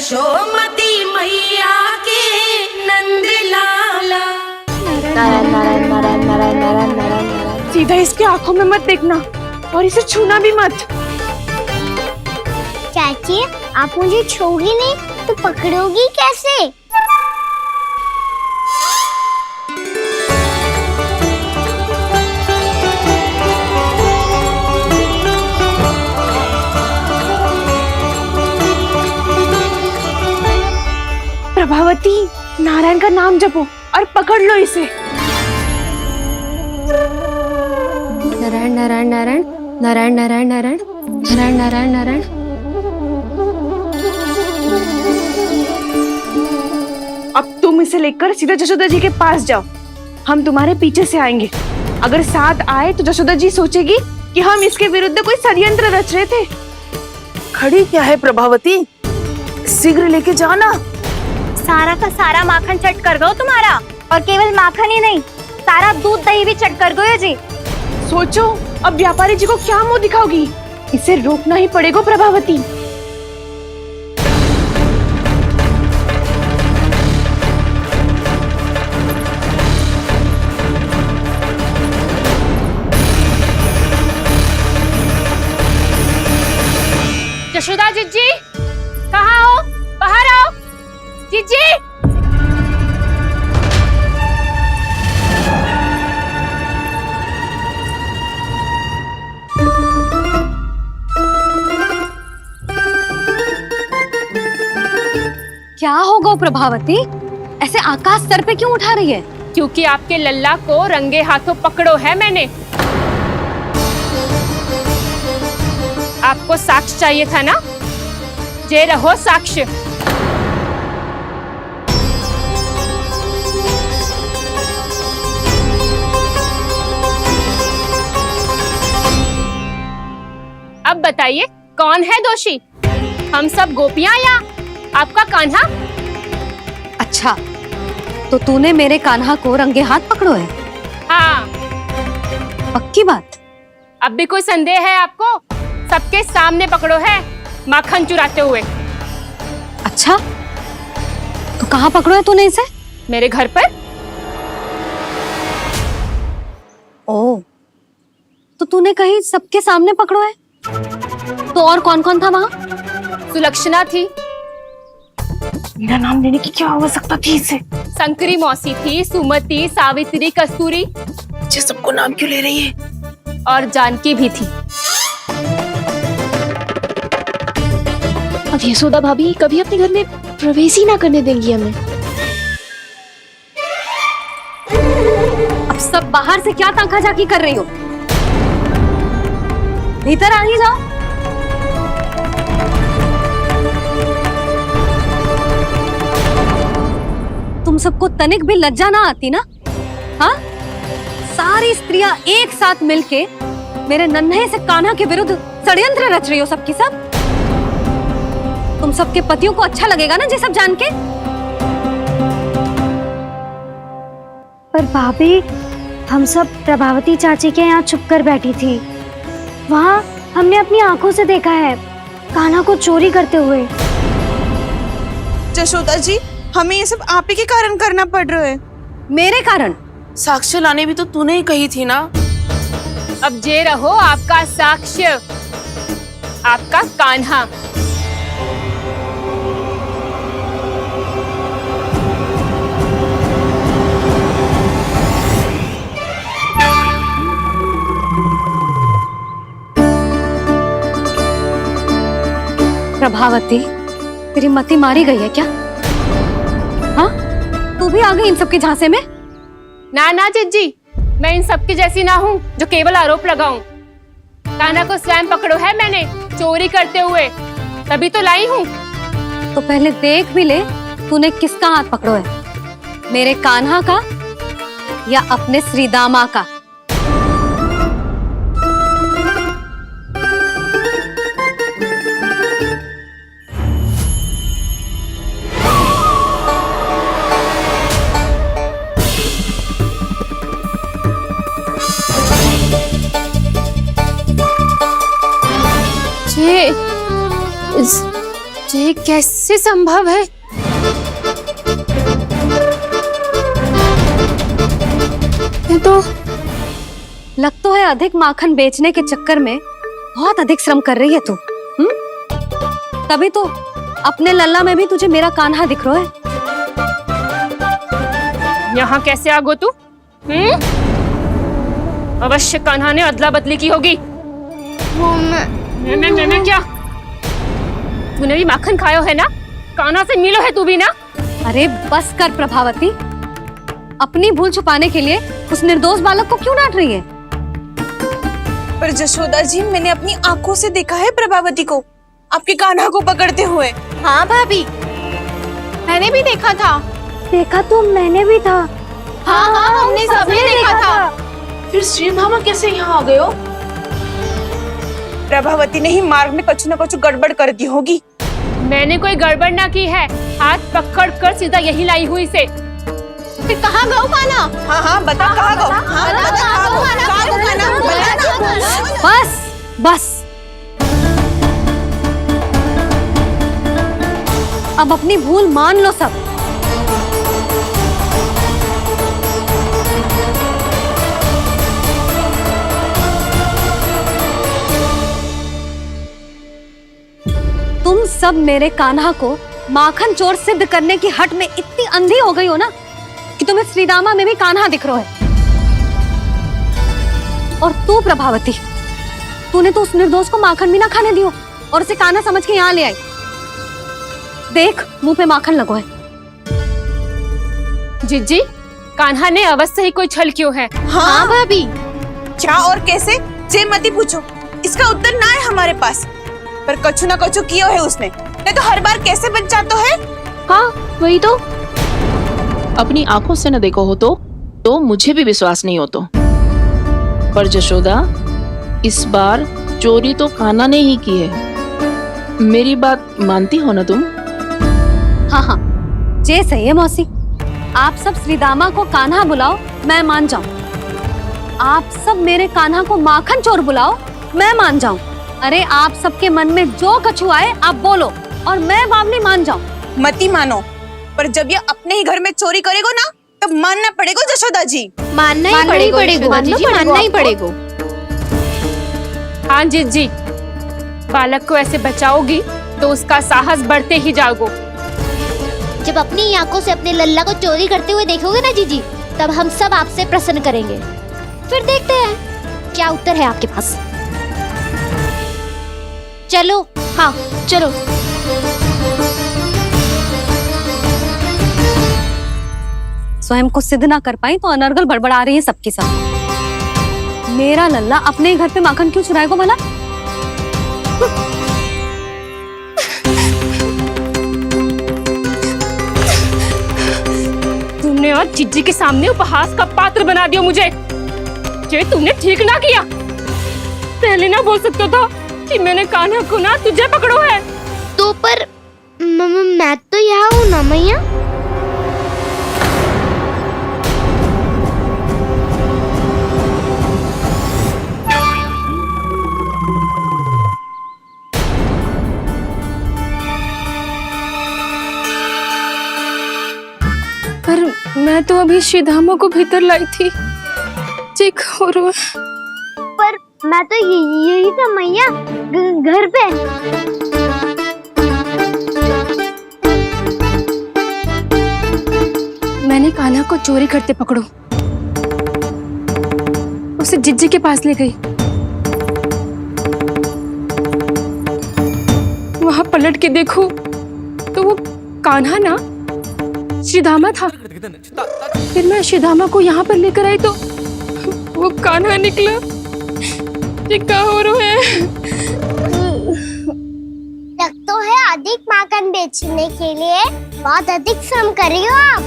यशोमती मैया के नंद लाला। नारायण नारायण नारायण नारायण नारायण नारायण। सीधा इसके आंखों में मत देखना और इसे छूना भी मत। चाची, आप मुझे छूओगी नहीं तो पकड़ोगी कैसे? प्रभावती, नारायण का नाम जपो और पकड़ लो इसे। नारायण नारायण नारायण नारायण नारायण नारायण नारायण नारायण नारायण। अब तुम इसे लेकर सीधा जशोदा जी के पास जाओ, हम तुम्हारे पीछे से आएंगे। अगर साथ आए तो जशोदा जी सोचेगी कि हम इसके विरुद्ध कोई षड्यंत्र रच रहे थे। खड़ी क्या है प्रभावती, शीघ्र लेके जाना। सारा का सारा माखन चट कर दो तुम्हारा, और केवल माखन ही नहीं, सारा दूध दही भी चट कर दो जी। सोचो अब व्यापारी जी को क्या मुंह दिखाओगी। इसे रोकना ही पड़ेगा प्रभावती। यशोदा जीजी, कहाँ हो? बाहर आओ जीजी। क्या होगा प्रभावती, ऐसे आकाश सर पे क्यों उठा रही है? क्योंकि आपके लल्ला को रंगे हाथों पकड़ो है मैंने। आपको साक्ष्य चाहिए था ना, जे रहो साक्ष्य। अब बताइए कौन है दोषी, हम सब गोपियां या आपका कान्हा? अच्छा, तो तूने मेरे कान्हा को रंगे हाथ पकड़ो है? हाँ। पक्की बात? अब भी कोई संदेह है आपको? सबके सामने पकड़ो है, माखन चुराते हुए। अच्छा, तो कहाँ पकड़ो है तूने इसे? मेरे घर पर। ओ, तो तूने कहीं सबके सामने पकड़ो है? तो और कौन कौन था वहाँ? सुलक्षणा थी। मेरा नाम लेने की क्या आवश्यकता थी इसे? संकरी मौसी थी, सुमति, सावित्री, कस्तूरी। ये सबको नाम क्यों ले रही है? और जानकी भी थी। अब यशोदा भाभी कभी अपने घर में प्रवेश ही ना करने देंगी हमें। अब सब बाहर से क्या ताका झाकी कर रही हो? भीतर आ ही जाओ। तुम सबको तनिक भी लज्जा ना आती ना? हाँ, सारी स्त्रियां एक साथ मिलके मेरे नन्हे से कान्हा के विरुद्ध षड्यंत्र रच रही हो सबकी सब। तुम सबके पतियों को अच्छा लगेगा ना ये सब जान के? पर भाभी, हम सब प्रभावती चाची के यहाँ छुप कर बैठी थी। वहाँ हमने अपनी आंखों से देखा है कान्हा को चोरी करते हुए। जशोदा जी, हमें ये सब आप ही के कारण करना पड़ रहा है। मेरे कारण? साक्ष्य लाने भी तो तूने ही कही थी ना। अब जे रहो आपका साक्ष्य, आपका कान्हा। प्रभावती, तेरी मति मारी गई है क्या? हाँ, तू भी आ गई इन सबके झांसे में? ना ना जीजी, मैं इन सबकी जैसी ना हूँ जो केवल आरोप लगाऊं। कान्हा को स्वयं पकड़ो है मैंने चोरी करते हुए, तभी तो लाई हूँ। तो पहले देख भी ले तूने किसका हाथ पकड़ो है, मेरे कान्हा का या अपने श्रीदामा का? ये कैसे कैसे संभव है? ये तो लग तो है अधिक माखन बेचने के चक्कर में बहुत अधिक श्रम कर रही है तू। तभी तो अपने लल्ला में भी तुझे मेरा कान्हा दिख रहा है। यहाँ कैसे आ गो तू? अवश्य कान्हा ने अदला बदली की होगी। वो मैं क्या? तूने भी माखन खायो है ना? कान्हा से मिलो है तू भी ना? अरे बस कर प्रभावती, अपनी भूल छुपाने के लिए उस निर्दोष बालक को क्यों डांट रही है? पर जशोदा जी, मैंने अपनी आंखों से देखा है प्रभावती को आपके कान्हा को पकड़ते हुए। हाँ भाभी, मैंने भी देखा था। देखा तो मैंने भी था। हाँ हाँ, हमने सबने देखा था। फिर श्रीधामा कैसे यहाँ आ गए हो? प्रभावती ने ही मार्ग में कुछ न कुछ गड़बड़ कर दी होगी। मैंने कोई गड़बड़ ना की है, हाथ पकड़ कर सीधा यही लाई हुई इसे। फिर कहाँ गौ कान्हा? हाँ हाँ, बता कहाँ गो? हाँ बता कहाँ गो? कहाँ गो कान्हा? बता ना। बस बस, अब अपनी भूल मान लो सब। तुम सब मेरे कान्हा को माखन चोर सिद्ध करने की हट में इतनी अंधी हो गई हो ना कि तुम्हें श्रीदामा में भी कान्हा दिख रहा है। और तू प्रभावती, तूने तो उस निर्दोष को माखन भी ना खाने दियो और उसे कान्हा समझ के यहाँ ले आई। देख, मुंह पे माखन लगो है। जिज्जी, कान्हा ने अवश्य ही कोई छल क्यों है? हाँ भाभी। क्या और कैसे? जे मती पूछो, इसका उत्तर ना है हमारे पास। पर कछु ना कछु किया है उसने, नहीं तो हर बार कैसे बच जाता है। हाँ वही तो। अपनी आंखों से न देखो हो तो मुझे भी विश्वास नहीं हो तो। पर जशोदा, इस बार चोरी तो कान्हा ने ही की है। मेरी बात मानती हो ना तुम? हाँ हाँ, जे सही है मौसी। आप सब श्रीदामा को कान्हा बुलाओ, मैं मान जाऊं। आप सब मेरे कान्हा को माखन चोर बुलाओ, मैं मान जाऊं। अरे आप सबके मन में जो कछु आए आप बोलो और मैं बावली मान जाऊं। मती मानो, पर जब ये अपने ही घर में चोरी करेगो ना, तब मानना पड़ेगा जशोदा जी। मानना ही पड़ेगा, मानना ही पड़ेगा। हाँ जिज्जी, बालक को ऐसे बचाओगी तो उसका साहस बढ़ते ही जाओगे। जब अपनी आंखों से अपने लल्ला को चोरी करते हुए देखोगे ना जीजी, तब हम सब आपसे प्रसन्न करेंगे। फिर देखते हैं क्या उत्तर है आपके पास। चलो। हाँ चलो। स्वयं को सिद्ध ना कर पाई तो अनर्गल बड़बड़ा रही है सबके साथ। मेरा लल्ला अपने ही घर पे माखन क्यों चुराएगा भला? तुमने आज जिज्जी के सामने उपहास का पात्र बना दिया मुझे। ये तुमने ठीक ना किया। पहले ना बोल सकता था कि मैंने कान्हा को ना तुझे पकड़ो है। तो पर मैं तो यहाँ हूँ ना मैया। पर मैं तो अभी श्रीधामा को भीतर लाई थी। चेक हो रहा है। पर मैं तो यही था मैया, घर पे। मैंने कान्हा को चोरी करते पकड़ो, उसे जिज्जी के पास ले गई। वहां पलट के देखो तो वो कान्हा ना श्रीधामा था। फिर मैं श्रीधामा को यहाँ पर लेकर आई तो वो कान्हा निकला। ये क्या हो रहा है? लग तो है अधिक माखन बेचने के लिए बहुत अधिक श्रम कर रही हो आप।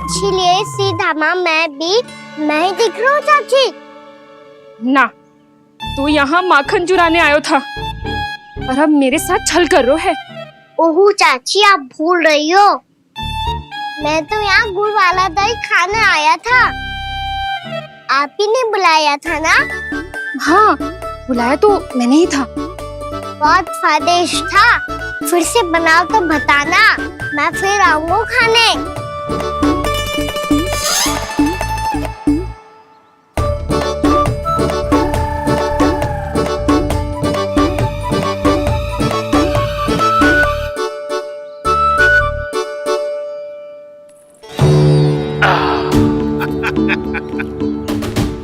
इसलिए सीधामा मैं ही दिख रहा हूँ चाची। ना, तू यहाँ माखन चुराने आयो था और अब मेरे साथ छल कर रहा है। ओह चाची, आप भूल रही हो, मैं तो यहाँ गुड़ वाला दही खाने आया था। आप ही ने बुलाया था ना? हाँ, बुलाया तो मैंने ही था। बहुत स्वादिष्ट था। फिर से बनाओ तो बताना, मैं फिर आऊंगा खाने।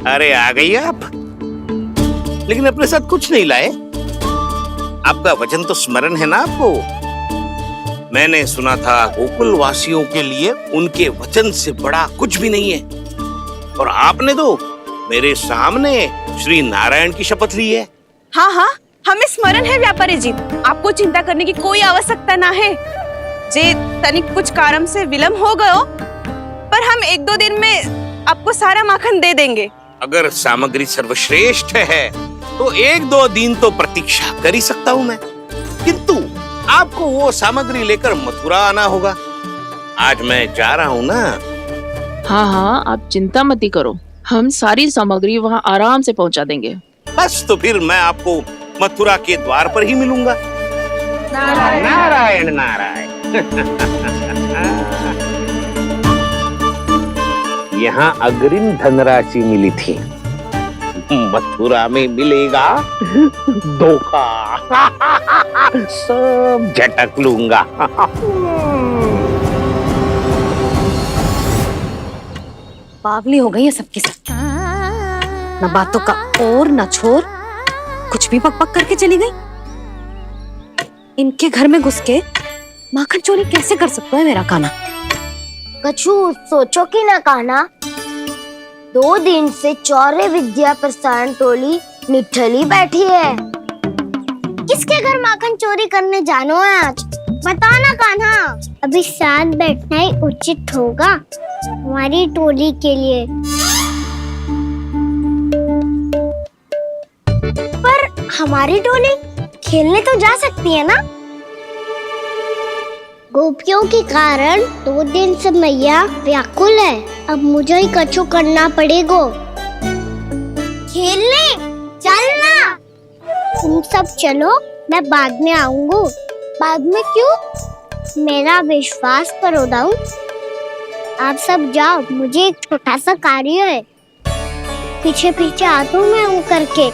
अरे आ गई आप, लेकिन अपने साथ कुछ नहीं लाए। आपका वचन तो स्मरण है ना आपको? मैंने सुना था गोकुल वासियों के लिए उनके वचन से बड़ा कुछ भी नहीं है, और आपने तो मेरे सामने श्री नारायण की शपथ ली है। हाँ हाँ, हमें स्मरण है व्यापारी जी, आपको चिंता करने की कोई आवश्यकता ना है। जे तनिक कुछ कारण से विलंब हो गयो, पर हम 1-2 दिन में आपको सारा माखन दे देंगे। अगर सामग्री सर्वश्रेष्ठ है तो 1-2 दिन तो प्रतीक्षा कर ही सकता हूँ मैं, किंतु आपको वो सामग्री लेकर मथुरा आना होगा। आज मैं जा रहा हूँ ना। हाँ हाँ, आप चिंता मत करो, हम सारी सामग्री वहाँ आराम से पहुँचा देंगे। बस तो फिर मैं आपको मथुरा के द्वार पर ही मिलूंगा। नारायण नारायण। यहाँ अग्रिम धनराशि मिली थी, मथुरा में मिलेगा धोखा। सब झटक लूंगा। बावली हो गई है सबकी सब, न बातों का और न छोर, कुछ भी बक बक करके चली गई। इनके घर में घुस के माखन चोरी कैसे कर सकता है मेरा कान्हा? कछु सोचो कि ना कान्हा, 2 दिन से चौर्य विद्या प्रसारण टोली निठली बैठी है। किसके घर माखन चोरी करने जानो है आज? बताओ ना कान्हा। अभी साथ बैठना ही उचित होगा हमारी टोली के लिए। पर हमारी टोली खेलने तो जा सकती है ना? गोपियों के कारण 2 दिन से मैया व्याकुल है, अब मुझे ही कछु करना पड़ेगा। खेलने चलना, तुम सब चलो, मैं बाद में आऊंगा। बाद में क्यों? मेरा विश्वास करो दाऊ, आप सब जाओ, मुझे एक छोटा सा कार्य है। पीछे पीछे आता हूँ मैं हूँ करके।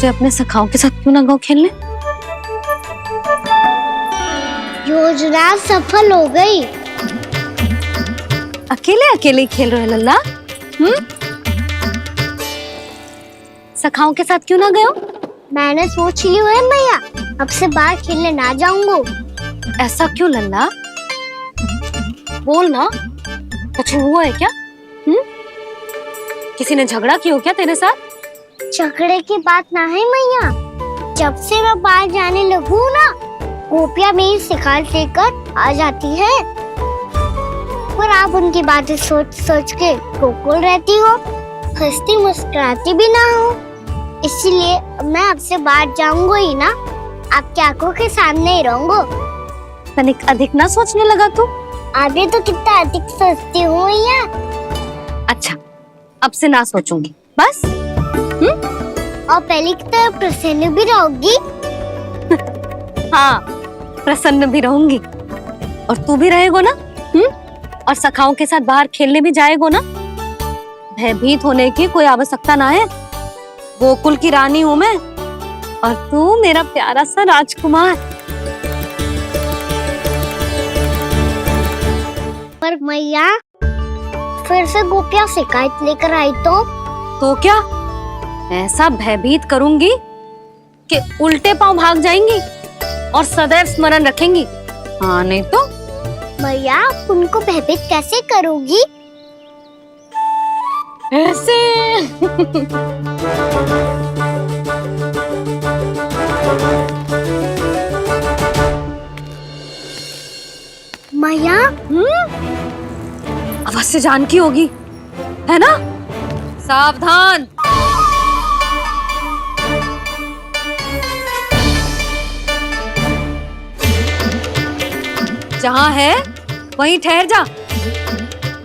अपने सखाओं के साथ क्यों ना गाँव खेलने? योजना सफल हो गई। अकेले अकेले खेल रहे लल्ला? सखाओं के साथ क्यों ना गए? मैंने सोच लिया है मैया, अब से बाहर खेलने ना जाऊंगा। ऐसा क्यों लल्ला? बोल ना, कुछ हुआ है क्या? किसी ने झगड़ा किया हो क्या तेरे साथ? झगड़े की बात ना है मैया, जब से मैं बाहर जाने लगू ना, गोपियां मेरी शिकायत लेकर आ जाती है, पर आप उनकी बातें सोच सोच के गोकुल रहती हो, हंसती मुस्कुराती भी ना हो। इसलिए मैं आपसे बाहर जाऊंगा ही ना, आपकी आंखों के सामने ही रहूंगा। तनिक अधिक ना सोचने लगा तू? आगे तो कितना अधिक सोचती हूँ मैया। अच्छा, अब से ना सोचूंगी बस। और पहले की तरह प्रसन्न भी रहोगी? हाँ, प्रसन्न भी रहूंगी, और तू भी रहेगो ना? और सखाओं के साथ बाहर खेलने भी जाएगो ना? भयभीत होने की कोई आवश्यकता ना है, गोकुल की रानी हूँ मैं, और तू मेरा प्यारा सा राजकुमार। पर मैया, फिर से गोपियां शिकायत लेकर आई तो क्या ऐसा भयभीत करूंगी कि उल्टे पांव भाग जाएंगी और सदैव स्मरण रखेंगी? हाँ नहीं तो? मैया, आप उनको भयभीत कैसे करोगी? ऐसे। मैया, अवश्य जानकी होगी, है ना? सावधान। जहां है वहीं ठहर जा।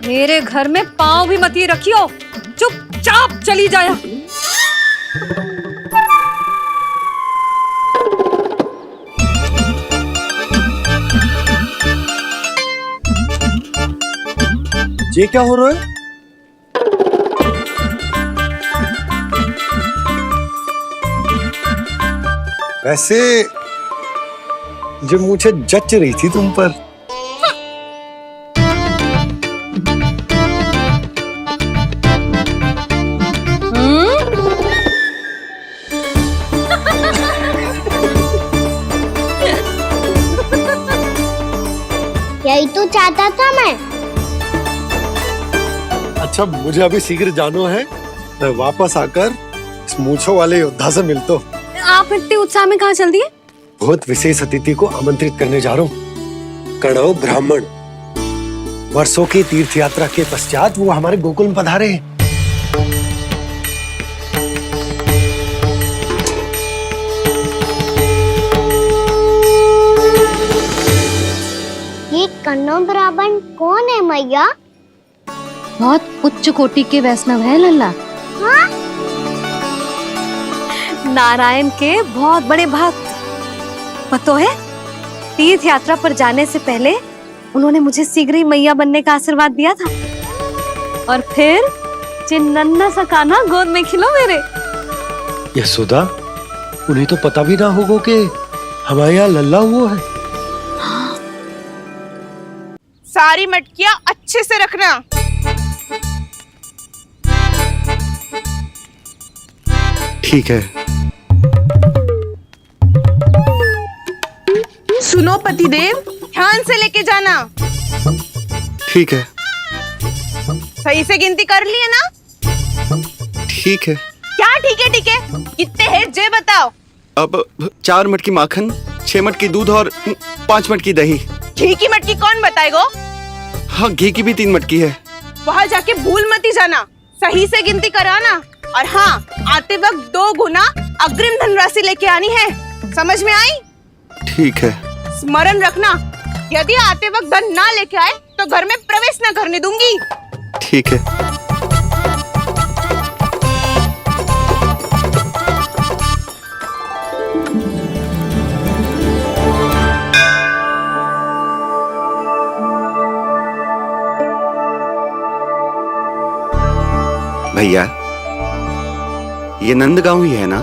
मेरे घर में पांव भी मत ही रखियो, चुपचाप चली जाया। ये क्या हो रहा है? वैसे जो मुझे जच रही थी तुम पर। यही तो चाहता था मैं। अच्छा, मुझे अभी शीघ्र जाना है। मैं वापस आकर इस मूंछों वाले योद्धा से मिलता हूँ। आप इतने उत्साह में कहाँ चल दिए? बहुत विशेष अतिथि को आमंत्रित करने जा रहा हूँ। कणव ब्राह्मण वर्षों की तीर्थ यात्रा के पश्चात वो हमारे गोकुल में पधारे हैं। ये कन्नौ ब्राह्मण कौन है मैया? बहुत उच्च कोटि के वैष्णव है लल्ला। हाँ? नारायण के बहुत बड़े भक्त। पतो है, तीर्थ यात्रा पर जाने से पहले उन्होंने मुझे शीघ्र ही मैया बनने का आशीर्वाद दिया था। और फिर चिन्नन्ना सा कान्हा गोद में खिलो मेरे। यशोदा, उन्हें तो पता भी ना होगा कि हमारे यहाँ लल्ला हुआ है। सारी मटकियां अच्छे से रखना। ठीक है। सुनो पतिदेव, ध्यान से लेके जाना। ठीक है। सही से गिनती कर लिए ना? ठीक है। क्या ठीक है ठीक है? कितने हैं जे बताओ। अब 4 मटकी माखन, 6 मटकी दूध और 5 मटकी दही। घी की मटकी कौन बताएगो? हाँ, घी की भी 3 मटकी है। वहाँ जाके भूल मत ही जाना, सही से गिनती कराना। और हाँ, आते वक्त 2 गुना अग्रिम धनराशि लेके आनी है। समझ में आई? ठीक है। स्मरण रखना, यदि आते वक्त धन ना लेके आए तो घर में प्रवेश न करने दूंगी। ठीक है। भैया, ये नंदगांव ही है ना?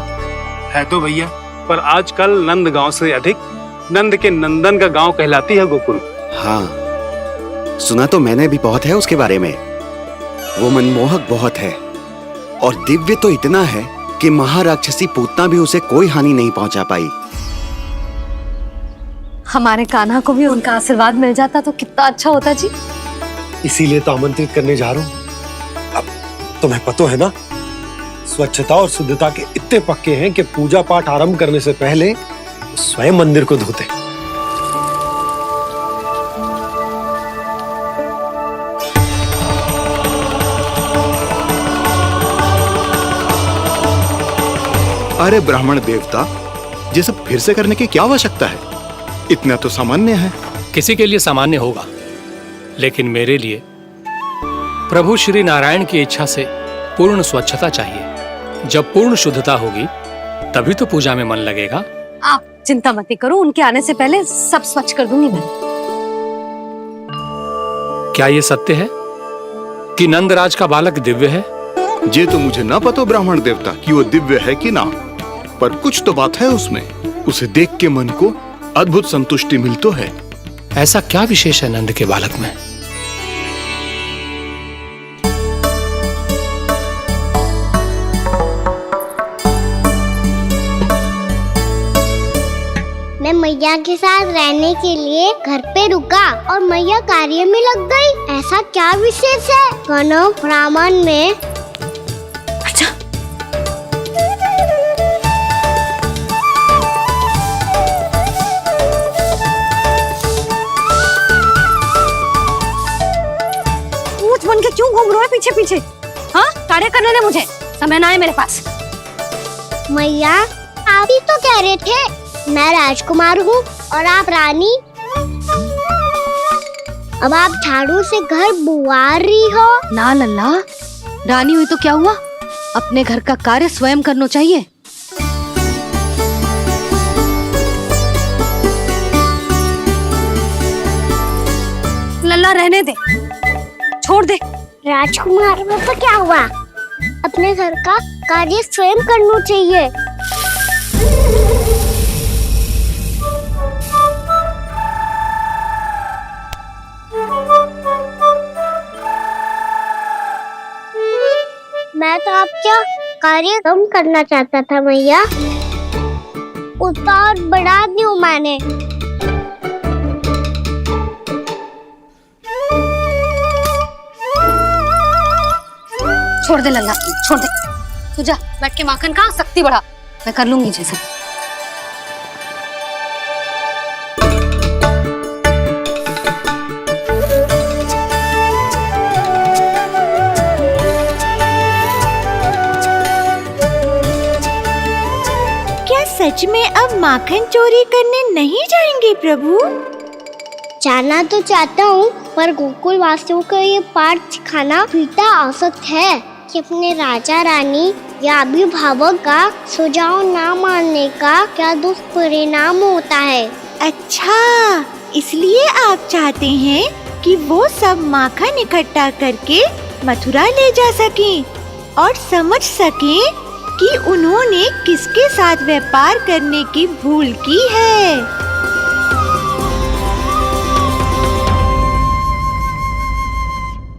है तो भैया, पर आजकल नंदगांव से अधिक नंद के नंदन का गांव कहलाती है गोकुल। हाँ, सुना तो मैंने भी बहुत है उसके बारे में। वो मनमोहक बहुत है और दिव्य तो इतना है कि महाराक्षसी पूतना भी उसे कोई हानि नहीं पहुंचा पाई। हमारे कान्हा को भी उनका आशीर्वाद मिल जाता तो कितना अच्छा होता जी। इसीलिए तो आमंत्रित करने जा रहा हूँ। अब तुम्हें पता है ना, स्वच्छता और शुद्धता के इतने पक्के हैं कि पूजा पाठ आरंभ करने से पहले स्वयं मंदिर को धोते। अरे ब्राह्मण देवता, ये सब फिर से करने की क्या आवश्यकता है? इतना तो सामान्य है। किसी के लिए सामान्य होगा, लेकिन मेरे लिए प्रभु श्री नारायण की इच्छा से पूर्ण स्वच्छता चाहिए। जब पूर्ण शुद्धता होगी तभी तो पूजा में मन लगेगा। आप चिंता मत करो, उनके आने से पहले सब स्वच्छ कर दूंगी मैं। क्या ये सत्य है कि नंदराज का बालक दिव्य है? ये तो मुझे ना पता ब्राह्मण देवता कि वो दिव्य है कि ना, पर कुछ तो बात है उसमें। उसे देख के मन को अद्भुत संतुष्टि मिल तो है। ऐसा क्या विशेष है नंद के बालक में? मैं मैया के साथ रहने के लिए घर पे रुका और मैया कार्य में लग गई। ऐसा क्या विशेष है कन्नौ ब्राह्मण में? अच्छा, ऊंट बन के क्यों घूम रहे हो पीछे पीछे? हाँ, कार्य करने दे मुझे, समय ना है मेरे पास। मैया आप ही तो कह रहे थे मैं राजकुमार हूँ और आप रानी। अब आप झाड़ू से घर बुआ रही हो। ना लल्ला, रानी हुई तो क्या हुआ, अपने घर का कार्य स्वयं करना चाहिए। लल्ला रहने दे, छोड़ दे। राजकुमार में तो क्या हुआ, अपने घर का कार्य स्वयं करना चाहिए। मैं तो आपका कार्य कम करना चाहता था मैया, उतना और बढ़ा दूं मैंने। छोड़ दे लल्ला, छोड़ दे। तू जा बैठ के माखन खा, शक्ति बढ़ा, मैं कर लूंगी जैसा। क्या सच में अब माखन चोरी करने नहीं जाएंगे प्रभु? जाना तो चाहता हूँ, पर गोकुल वासियों को ये पाठ सिखाना पिता आवश्यक है कि अपने राजा रानी या अभिभावक का सुझाव ना मानने का क्या दुष्परिणाम होता है। अच्छा, इसलिए आप चाहते हैं कि वो सब माखन इकट्ठा करके मथुरा ले जा सकें और समझ सकें कि उन्होंने किसके साथ व्यापार करने की भूल की है।